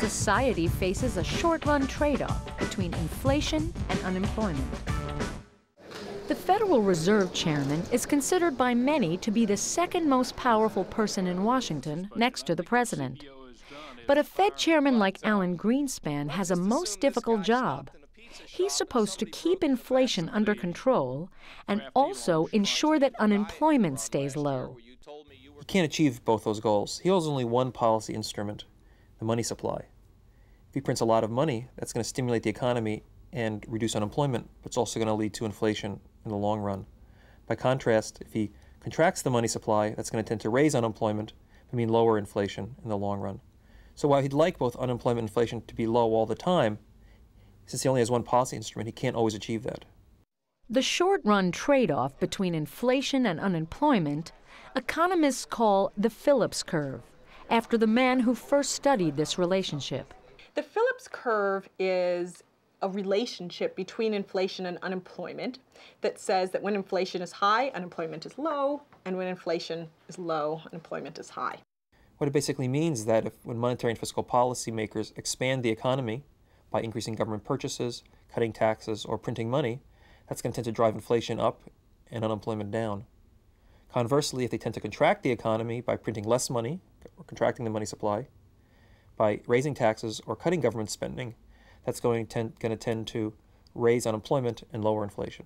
society faces a short-run trade-off between inflation and unemployment. The Federal Reserve Chairman is considered by many to be the second most powerful person in Washington next to the President. But a Fed chairman like Alan Greenspan has a most difficult job. He's supposed to keep inflation under control and also ensure that unemployment stays low. He can't achieve both those goals. He holds only one policy instrument, the money supply. If he prints a lot of money, that's going to stimulate the economy and reduce unemployment, but it's also going to lead to inflation in the long run. By contrast, if he contracts the money supply, that's going to tend to raise unemployment, but mean lower inflation in the long run. So while he'd like both unemployment and inflation to be low all the time, since he only has one policy instrument, he can't always achieve that. The short-run trade-off between inflation and unemployment, economists call the Phillips curve, after the man who first studied this relationship. The Phillips curve is a relationship between inflation and unemployment that says that when inflation is high, unemployment is low, and when inflation is low, unemployment is high. What it basically means is that when monetary and fiscal policy makers expand the economy by increasing government purchases, cutting taxes, or printing money, that's going to tend to drive inflation up and unemployment down. Conversely, if they tend to contract the economy by printing less money or contracting the money supply, by raising taxes or cutting government spending, that's going to tend to raise unemployment and lower inflation.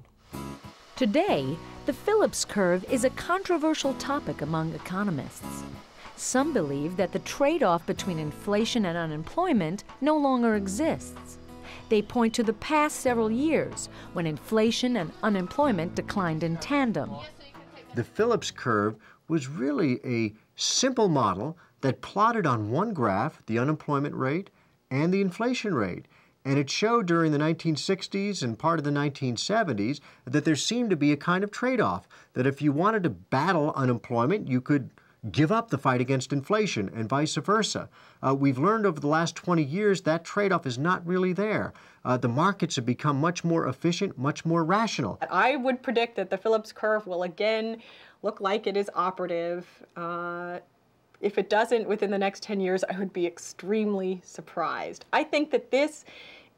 Today, the Phillips curve is a controversial topic among economists. Some believe that the trade-off between inflation and unemployment no longer exists. They point to the past several years when inflation and unemployment declined in tandem. The Phillips curve was really a simple model that plotted on one graph the unemployment rate and the inflation rate. And it showed during the 1960s and part of the 1970s that there seemed to be a kind of trade-off, that if you wanted to battle unemployment, you could give up the fight against inflation and vice versa. We've learned over the last 20 years that trade-off is not really there. The markets have become much more efficient, much more rational. I would predict that the Phillips curve will again look like it is operative. If it doesn't within the next 10 years, I would be extremely surprised. I think that this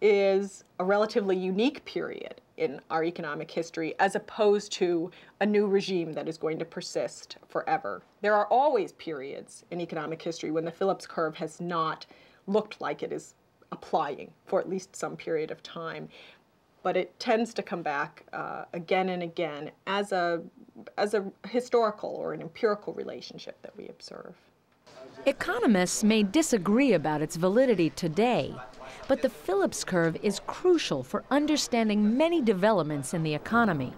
is a relatively unique period in our economic history as opposed to a new regime that is going to persist forever. There are always periods in economic history when the Phillips curve has not looked like it is applying for at least some period of time. But it tends to come back again and again as a historical or an empirical relationship that we observe. Economists may disagree about its validity today, but the Phillips curve is crucial for understanding many developments in the economy.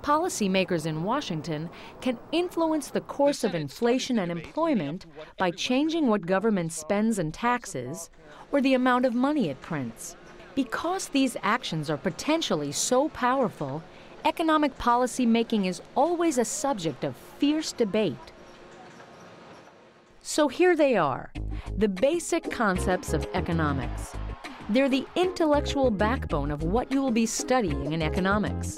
Policymakers in Washington can influence the course of inflation and employment by changing what government spends and taxes, or the amount of money it prints. Because these actions are potentially so powerful, economic policy making is always a subject of fierce debate. So here they are, the basic concepts of economics. They're the intellectual backbone of what you will be studying in economics.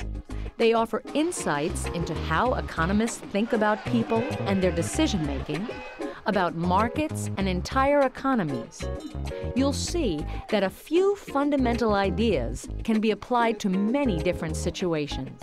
They offer insights into how economists think about people and their decision-making, about markets and entire economies. You'll see that a few fundamental ideas can be applied to many different situations.